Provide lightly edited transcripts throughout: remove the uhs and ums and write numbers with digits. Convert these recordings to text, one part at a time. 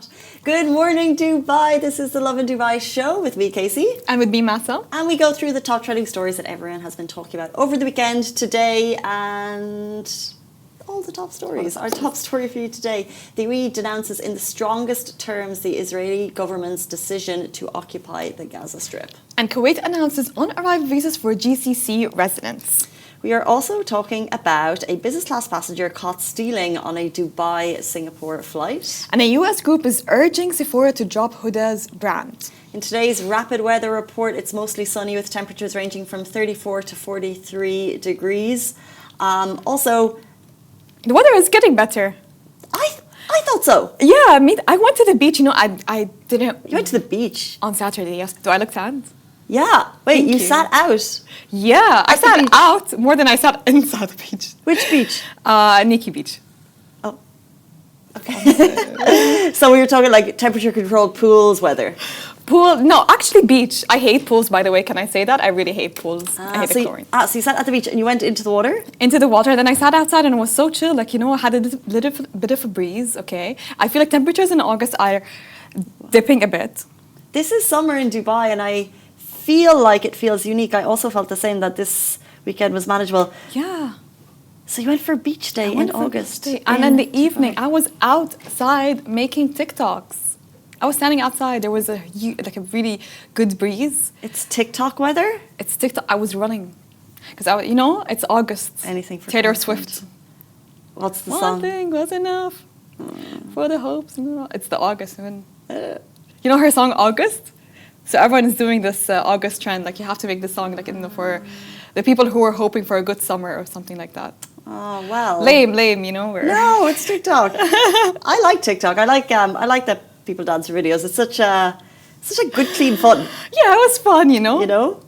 not. Good morning, Dubai. This is the Lovin Dubai show with me, Casey. And with me, Massa. And we go through the top trending stories that everyone has been talking about over the weekend, today, and all the top stories. Our top story for you today. The UAE denounces in the strongest terms the Israeli government's decision to occupy the Gaza Strip. And Kuwait announces on-arrival visas for GCC residents. We are also talking about a business class passenger caught stealing on a Dubai-Singapore flight. And a US group is urging Sephora to drop Huda's brand. In today's rapid weather report, it's mostly sunny with temperatures ranging from 34 to 43 degrees. Also, the weather is getting better. I thought so. Yeah, I went to the beach. I didn't... You went to the beach? On Saturday, yes. Do I look sad? Yeah. Wait, Thank you you sat out? Yeah, I sat out more than I sat inside the beach. Which beach? Nikki Beach. Oh. Okay. So we were talking like temperature controlled pools, weather. Pool, no, actually beach. I hate pools, by the way. Can I say that? I really hate pools. I hate the chlorine. So you sat at the beach and you went into the water? Into the water. Then I sat outside and it was so chill. Like, I had a little bit of a breeze, okay? I feel like temperatures in August are dipping a bit. This is summer in Dubai and I feel like it feels unique. I also felt the same, that this weekend was manageable. Yeah. So you went for beach day in August. And in the evening, I was outside making TikToks. I was standing outside. There was a really good breeze. It's TikTok weather? It's TikTok. I was running. Because, it's August. Anything for Taylor content. Swift. What's the One song? thing was enough for the hopes. It's the August. Her song August? So everyone is doing this August trend. Like, you have to make this song for the people who are hoping for a good summer or something like that. Oh, well. Lame, No, it's TikTok. I like TikTok. I like that people dance videos. It's such a good, clean fun. Yeah, it was fun, You know?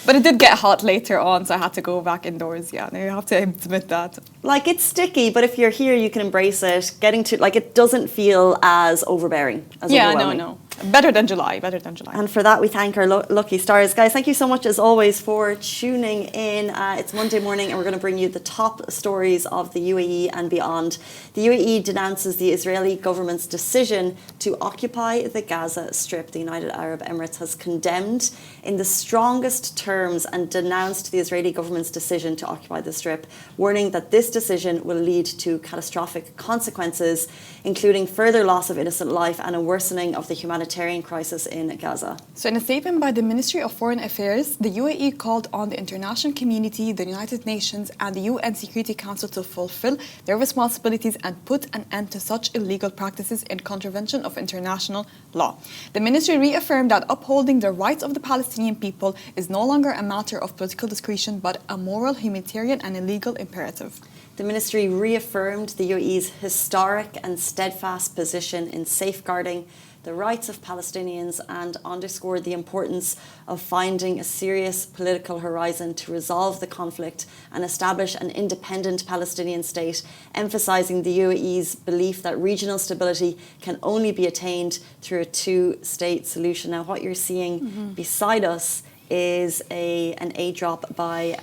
But it did get hot later on, so I had to go back indoors. Yeah, you have to admit that. Like, it's sticky, but if you're here, you can embrace it. It doesn't feel as overbearing, as overwhelming. No. Better than July. And for that, we thank our lucky stars. Guys, thank you so much, as always, for tuning in. It's Monday morning, and we're going to bring you the top stories of the UAE and beyond. The UAE denounces the Israeli government's decision to occupy the Gaza Strip. The United Arab Emirates has condemned in the strongest terms and denounced the Israeli government's decision to occupy the Strip, warning that this decision will lead to catastrophic consequences, including further loss of innocent life and a worsening of the humanitarian crisis in Gaza. So in a statement by the Ministry of Foreign Affairs, the UAE called on the international community, the United Nations and the UN Security Council to fulfill their responsibilities and put an end to such illegal practices in contravention of international law. The ministry reaffirmed that upholding the rights of the Palestinian people is no longer a matter of political discretion but a moral, humanitarian and a legal imperative. The ministry reaffirmed the UAE's historic and steadfast position in safeguarding the rights of Palestinians and underscored the importance of finding a serious political horizon to resolve the conflict and establish an independent Palestinian state, emphasizing the UAE's belief that regional stability can only be attained through a two-state solution. Now, what you're seeing beside us is an aid drop by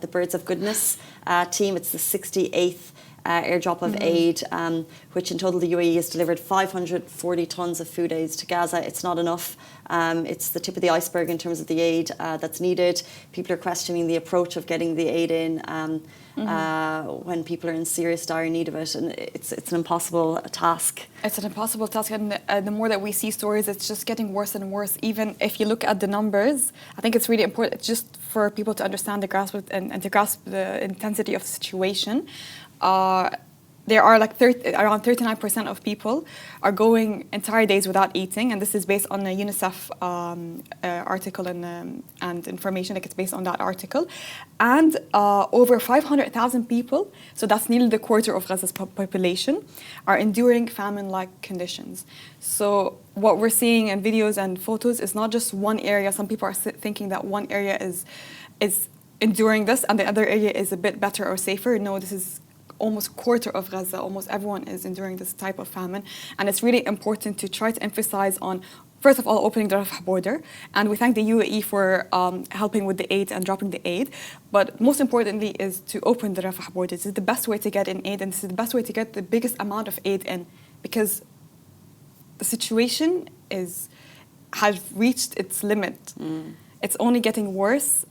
the Birds of Goodness team. It's the 68th airdrop of aid, which in total the UAE has delivered 540 tons of food aids to Gaza. It's not enough. It's the tip of the iceberg in terms of the aid that's needed. People are questioning the approach of getting the aid in when people are in serious dire need of it, and it's an impossible task. It's an impossible task, and the more that we see stories, it's just getting worse and worse. Even if you look at the numbers, I think it's really important just for people to understand and to grasp the intensity of the situation. There are around 39% of people are going entire days without eating, and this is based on a UNICEF article and information. It's based on that article, and over 500,000 people, so that's nearly the quarter of Gaza's population, are enduring famine-like conditions. So what we're seeing in videos and photos is not just one area. Some people are thinking that one area is enduring this and the other area is a bit better or safer. No, this is almost quarter of Gaza, almost everyone is enduring this type of famine. And it's really important to try to emphasize on, first of all, opening the Rafah border. And we thank the UAE for helping with the aid and dropping the aid. But most importantly is to open the Rafah border. This is the best way to get in aid, and this is the best way to get the biggest amount of aid in, because the situation has reached its limit. It's only getting worse.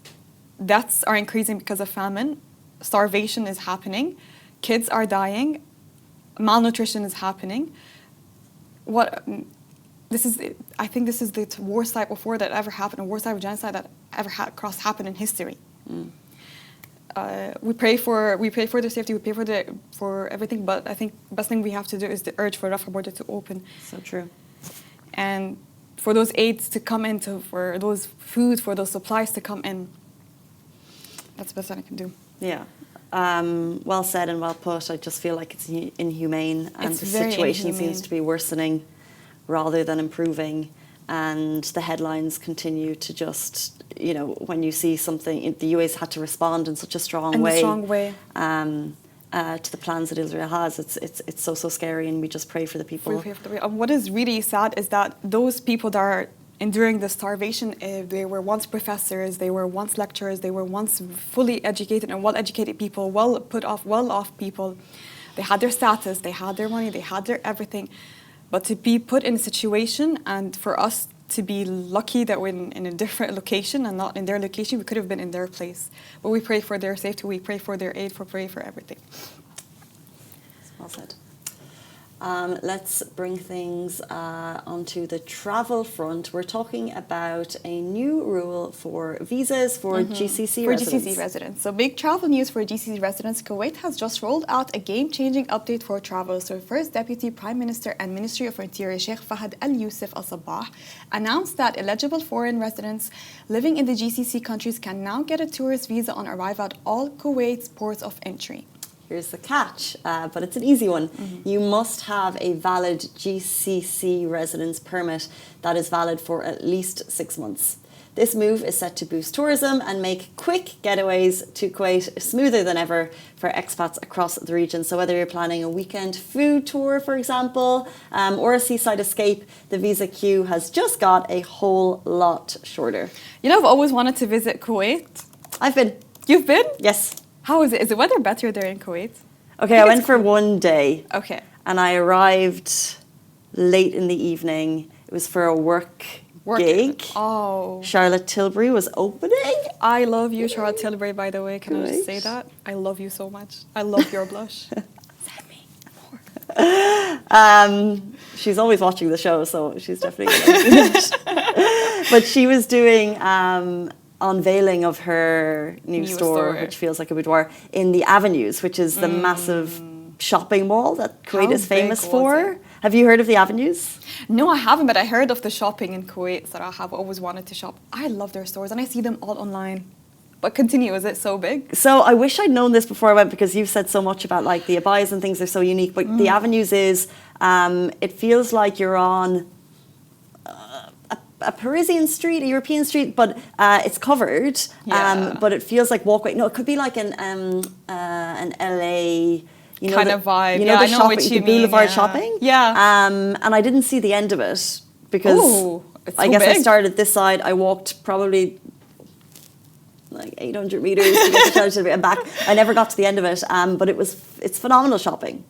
Deaths are increasing because of famine. Starvation is happening. Kids are dying. Malnutrition is happening. I think this is the worst type of war that ever happened, the worst type of genocide that ever happened in history. We pray for their safety. We pray for everything. But I think the best thing we have to do is to urge for Rafah border to open. So true. And for those aids to come in, for those food, for those supplies to come in. That's the best that I can do. Yeah. Well said and well put. I just feel like it's inhumane, and the situation seems to be worsening rather than improving. And the headlines continue to just, when you see something, the UAE's had to respond in such a strong way. To the plans that Israel has. It's so scary, and we just pray for the people. What is really sad is that those people that are enduring the starvation, they were once professors, they were once lecturers, they were once fully educated and well-educated people, well-off people. They had their status, they had their money, they had their everything. But to be put in a situation, and for us to be lucky that we're in a different location and not in their location, we could have been in their place. But we pray for their safety, we pray for their aid, pray for everything. Well said. Let's bring things onto the travel front. We're talking about a new rule for visas for GCC residents. GCC residents. So big travel news for GCC residents. Kuwait has just rolled out a game-changing update for travel. So First Deputy Prime Minister and Ministry of Interior Sheikh Fahad Al Yusuf Al Sabah announced that eligible foreign residents living in the GCC countries can now get a tourist visa on arrival at all Kuwait's ports of entry. Here's the catch, but it's an easy one. You must have a valid GCC residence permit that is valid for at least 6 months. This move is set to boost tourism and make quick getaways to Kuwait smoother than ever for expats across the region. So whether you're planning a weekend food tour, for example, or a seaside escape, the visa queue has just got a whole lot shorter. I've always wanted to visit Kuwait. I've been. You've been? Yes. How is it? Is the weather better there in Kuwait? Okay, I went for one day. Okay. And I arrived late in the evening. It was for a work gig. Oh. Charlotte Tilbury was opening. I love you, Charlotte Tilbury, by the way. Can I just say that? I love you so much. I love your blush. Send me more. She's always watching the show, so she's definitely going to do it. But she was doing unveiling of her new store, which feels like a boudoir, in the Avenues, which is the massive shopping mall that Kuwait is famous for. Have you heard of the Avenues? No, I haven't, but I heard of the shopping in Kuwait that I have always wanted to shop. I love their stores, and I see them all online. But continue, is it so big? So I wish I'd known this before I went, because you've said so much about like the abayas and things are so unique, but the Avenues is, it feels like you're on a Parisian street, a European street, but it's covered. But it feels like walkway. No, it could be like an LA, kind of vibe. You know, I know what you the boulevard shopping. Yeah. And I didn't see the end of it because I guess I started this side. I walked probably like 800 meters to get to Charlotte Tilbury and back. I never got to the end of it, but it's phenomenal shopping.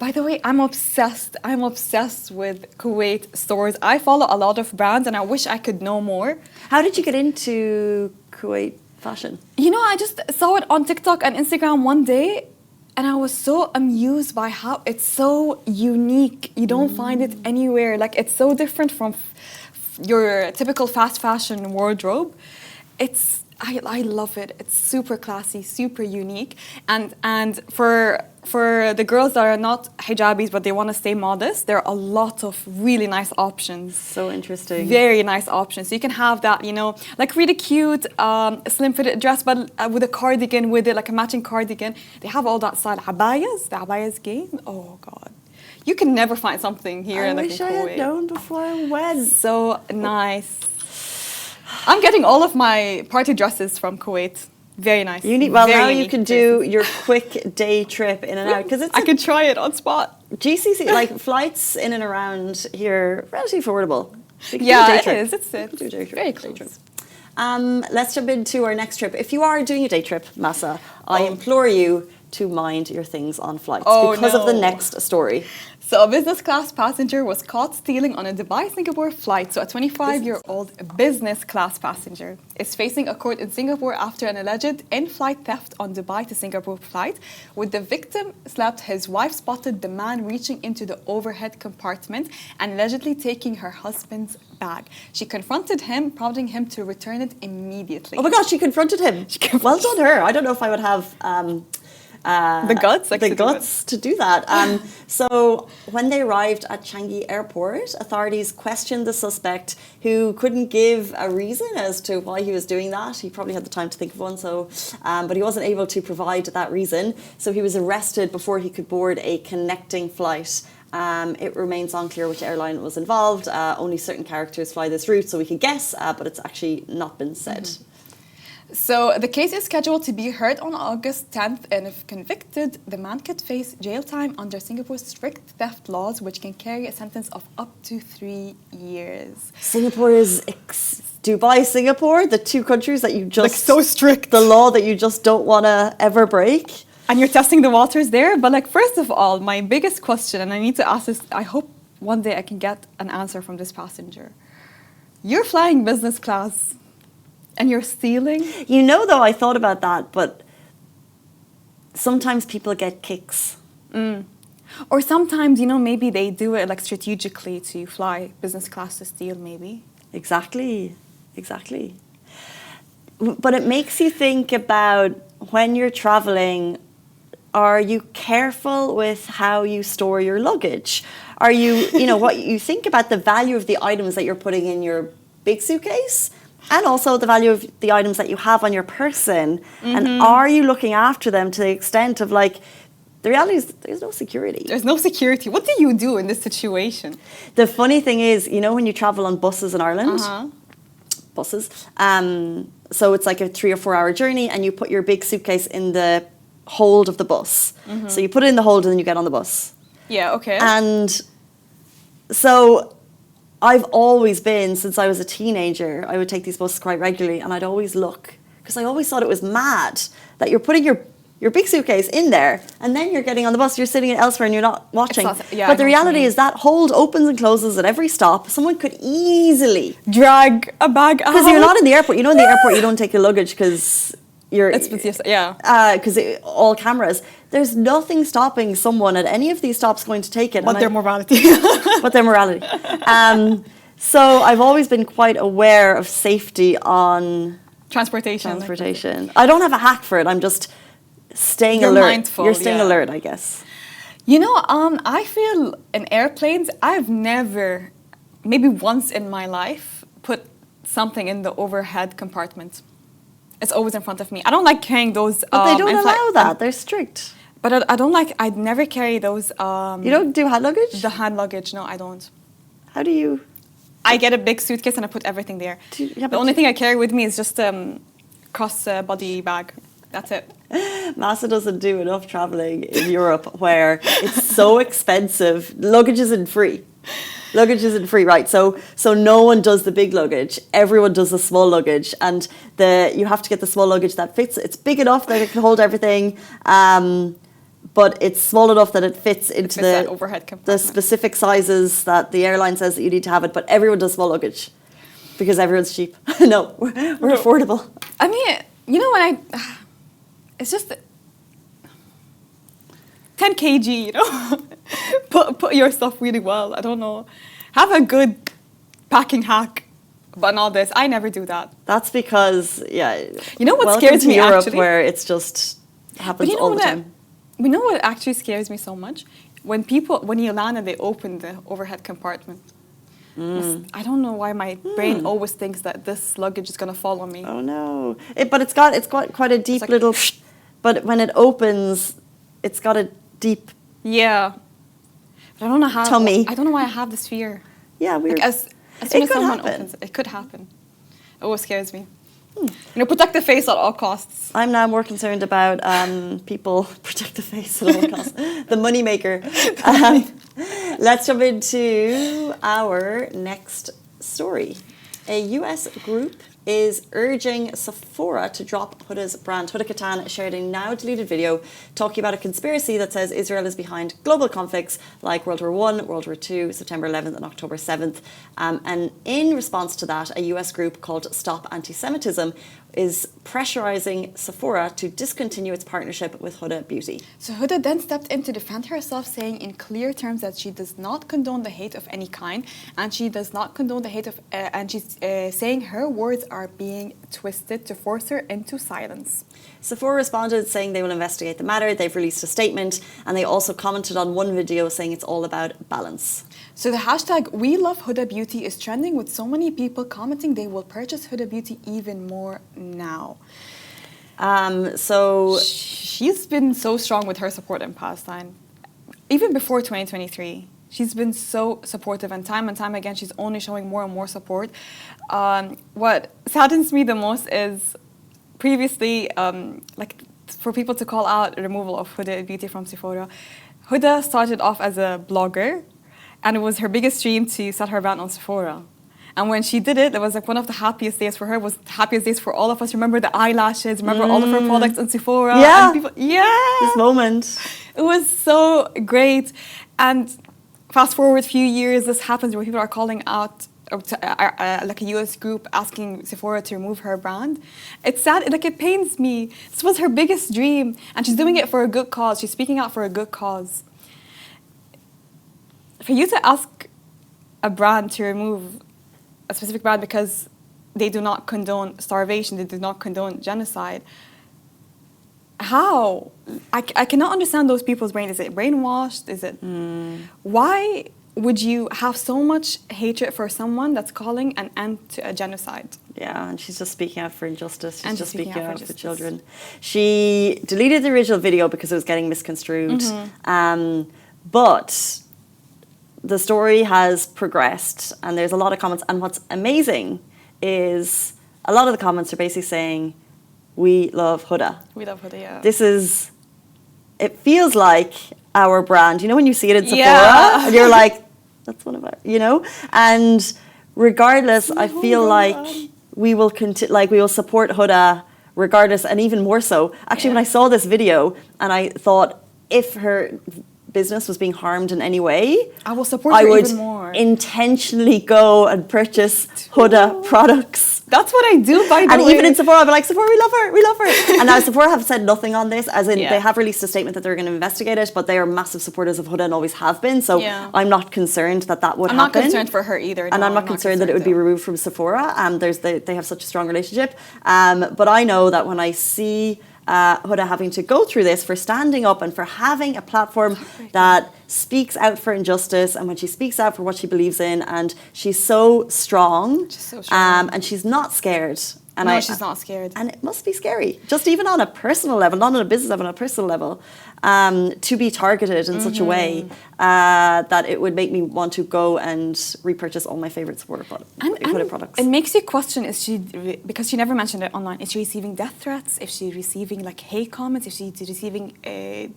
By the way, I'm obsessed. I'm obsessed with Kuwait stores. I follow a lot of brands, and I wish I could know more. How did you get into Kuwait fashion? I just saw it on TikTok and Instagram one day, and I was so amused by how it's so unique. You don't find it anywhere. Like, it's so different from your typical fast fashion wardrobe. I love it. It's super classy, super unique, and for the girls that are not hijabis but they want to stay modest, there are a lot of really nice options. So interesting. Very nice options. So you can have that, like really cute slim fitted dress, but with a cardigan with it, like a matching cardigan. They have all that style. The abayas game. Oh God. You can never find something here in Kuwait. I wish I had known before I went. So nice. I'm getting all of my party dresses from Kuwait. Very nice. Now you can do your quick day trip in and out, because I could try it on spot. GCC, like flights in and around here, relatively affordable. Yeah, it is. It's very close. Let's jump into our next trip. If you are doing a day trip, Masa, I implore you to mind your things on flights because of the next story. So a business class passenger was caught stealing on a Dubai-Singapore flight. So a 25-year-old business class passenger is facing a court in Singapore after an alleged in-flight theft on Dubai to Singapore flight. With the victim slapped, his wife spotted the man reaching into the overhead compartment and allegedly taking her husband's bag. She confronted him, prompting him to return it immediately. Oh my gosh, she confronted him. Well done her. I don't know if I would have the guts to do that. So when they arrived at Changi Airport, authorities questioned the suspect, who couldn't give a reason as to why he was doing that. He probably had the time to think of one, but he wasn't able to provide that reason. So he was arrested before he could board a connecting flight. It remains unclear which airline was involved. Only certain characters fly this route, so we could guess, but it's actually not been said. Mm-hmm. So the case is scheduled to be heard on August 10th, and if convicted, the man could face jail time under Singapore's strict theft laws, which can carry a sentence of up to 3 years. Singapore is Dubai, Singapore, the two countries that you just... Like so strict. The law that you just don't want to ever break. And you're testing the waters there. But like, first of all, my biggest question, and I need to ask this, I hope one day I can get an answer from this passenger. You're flying business class and you're stealing? You know, though, I thought about that, but sometimes people get kicks. Or sometimes, you know, maybe they do it like strategically to fly business class to steal, maybe. Exactly. But it makes you think about when you're traveling, are you careful with how you store your luggage? Are you know, what you think about the value of the items that you're putting in your big suitcase? And also the value of the items that you have on your person. Mm-hmm. And are you looking after them to the extent of, like, the reality is there's no security. There's no security. What do you do in this situation? The funny thing is, you know, when you travel on buses in Ireland, buses, so it's like a 3 or 4 hour journey, and you put your big suitcase in the hold of the bus. Mm-hmm. So you put it in the hold and then you get on the bus. Yeah, okay. And so I've always been, since I was a teenager, I would take these buses quite regularly, and I'd always look, because I always thought it was mad that you're putting your big suitcase in there, and then you're getting on the bus, you're sitting elsewhere and you're not watching. But the reality is that hold opens and closes at every stop. Someone could easily drag a bag out. Because you're not in the airport. You know, in the airport you don't take your luggage because because all cameras. There's nothing stopping someone at any of these stops going to take it. But their morality. But their morality. So I've always been quite aware of safety on transportation. I don't have a hack for it. I'm just staying alert. Mindful, You're staying alert, I guess. You know, I feel in airplanes, I've never, maybe once in my life, put something in the overhead compartment. It's always in front of me. I don't like carrying those. But they don't allow that. They're strict. But I don't like, I'd never carry those. You don't do hand luggage? The hand luggage, no, I don't. How do you? I get a big suitcase and I put everything there. The only thing I carry with me is just a cross-body bag. That's it. Massa doesn't do enough traveling in Europe where it's so expensive. Luggage isn't free. Right? So no one does the big luggage. Everyone does the small luggage, and you have to get the small luggage that fits. It's big enough that it can hold everything, but it's small enough that it fits into the overhead compartment. The specific sizes that the airline says that you need to have it. But everyone does small luggage because everyone's cheap. No, we're affordable. I mean, you know, it's just 10 kg, you know. put your stuff really well. I don't know. Have a good packing hack, but not this. I never do that. That's because, you know what scares me Europe, actually? where it's just happens all the time. You know what actually scares me so much? When you land and they open the overhead compartment. I don't know why my brain always thinks that this luggage is going to fall on me. Oh no! But it's got quite a deep little. But when it opens, it's got a deep. Yeah. I don't know how. Tummy. I don't know why I have this fear. Yeah, weird. Like as soon as someone opens it, it could happen. It always scares me. You know, protect the face at all costs. I'm now more concerned about people protect the face at all costs. The money maker. Let's jump into our next story. A US group is urging Sephora to drop Huda's brand. Huda Kattan shared a now deleted video talking about a conspiracy that says Israel is behind global conflicts like World War I, World War II, September 11th and October 7th. And in response to that, a US group called Stop Anti-Semitism is pressurizing Sephora to discontinue its partnership with Huda Beauty. So Huda then stepped in to defend herself, saying in clear terms that she does not condone the hate of any kind, and she does not condone the hate of, and she's saying her words are being twisted to force her into silence. Sephora responded saying they will investigate the matter. They've released a statement, and they also commented on one video saying it's all about balance. So the hashtag We Love Huda Beauty is trending, with so many people commenting they will purchase Huda Beauty even more now. So she's been so strong with her support in Palestine. Even before 2023, she's been so supportive, and time again, she's only showing more and more support. What saddens me the most is previously, like for people to call out removal of Huda Beauty from Sephora. Huda started off as a blogger, and it was her biggest dream to set her brand on Sephora. And when she did it, it was like one of the happiest days for her. It was the happiest days for all of us. Remember the eyelashes, remember all of her products on Sephora. Yeah. And people, yeah. This moment. It was so great. And fast forward a few years, this happens where people are calling out like a US group asking Sephora to remove her brand. It's sad, like it pains me. This was her biggest dream, and she's doing it for a good cause. She's speaking out for a good cause. For you to ask a brand to remove a specific brand because they do not condone starvation, they do not condone genocide, how? I cannot understand those people's brain. Is it brainwashed? Is it... Why would you have so much hatred for someone that's calling an end to a genocide? Yeah, and she's just speaking out for injustice. She's just speaking out for justice. children. She deleted the original video because it was getting misconstrued. But the story has progressed, and there's a lot of comments. And what's amazing is a lot of the comments are basically saying, we love Huda. We love Huda, yeah. This is, it feels like our brand. You know when you see it in Sephora? Yeah. And you're like, that's one of our, you know? And regardless, I feel like we will we will support Huda regardless, and even more so. Actually, when I saw this video and I thought, if her business was being harmed in any way, I will support her even more. I would intentionally go and purchase Huda products. That's what I do, by the way. And even in Sephora, I'll be like, Sephora, we love her, we love her. And now Sephora have said nothing on this, as in they have released a statement that they're going to investigate it, but they are massive supporters of Huda and always have been. So I'm not concerned that that would happen. I'm not concerned for her either. And I'm not concerned that it would be removed from Sephora. They have such a strong relationship. But I know that when I see Huda having to go through this for standing up and for having a platform that speaks out for injustice, and when she speaks out for what she believes in, and she's so strong, and she's not scared. And no, she's not scared. And it must be scary, just even on a personal level, not on a business level, on a personal level, to be targeted in such a way that it would make me want to go and repurchase all my favorite Sephora products. It makes you question, because she never mentioned it online, is she receiving death threats? Is she receiving like hate comments? Is she receiving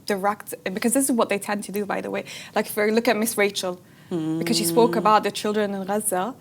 direct, because this is what they tend to do, by the way. Like if we look at Miss Rachel, because she spoke about the children in Gaza,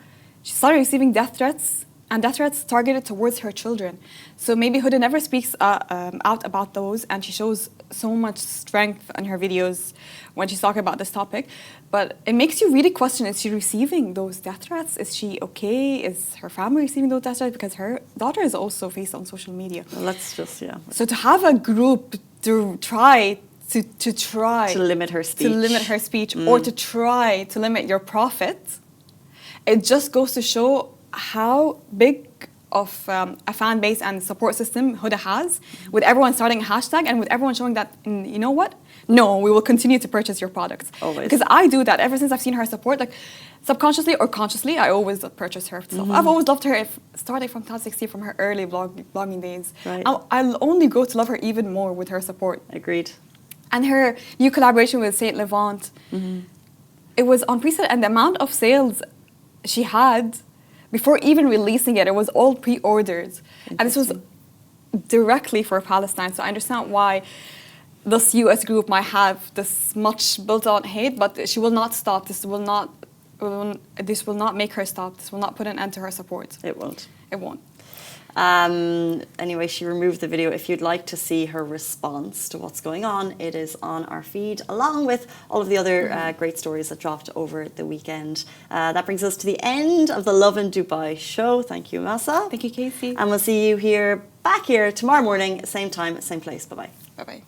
she started receiving death threats, and death threats targeted towards her children. So maybe Huda never speaks out about those, and she shows so much strength in her videos when she's talking about this topic. But it makes you really question, is she receiving those death threats? Is she okay? Is her family receiving those death threats? Because her daughter is also faced on social media. Well, let's just, So to have a group to try to limit her speech, or to try to limit your profit, it just goes to show how big of a fan base and support system Huda has, with everyone starting a hashtag and with everyone showing that, you know what? No, we will continue to purchase your products. Always. Because I do that ever since I've seen her support, like subconsciously or consciously, I always purchase her stuff. I've always loved her, starting from 2016, from her early blogging days. Right. I'll only grow to love her even more with her support. Agreed. And her new collaboration with Saint Levant, it was unprecedented, and the amount of sales she had before even releasing it, it was all pre-ordered. And this was directly for Palestine. So I understand why this US group might have this much built-on hate, but she will not stop. This will not make her stop. This will not put an end to her support. It won't. It won't. Anyway, she removed the video. If you'd like to see her response to what's going on, it is on our feed, along with all of the other great stories that dropped over the weekend. That brings us to the end of the Lovin Dubai show. Thank you, Masa. Thank you, Casey. And we'll see you back here tomorrow morning, same time, same place. Bye-bye. Bye-bye.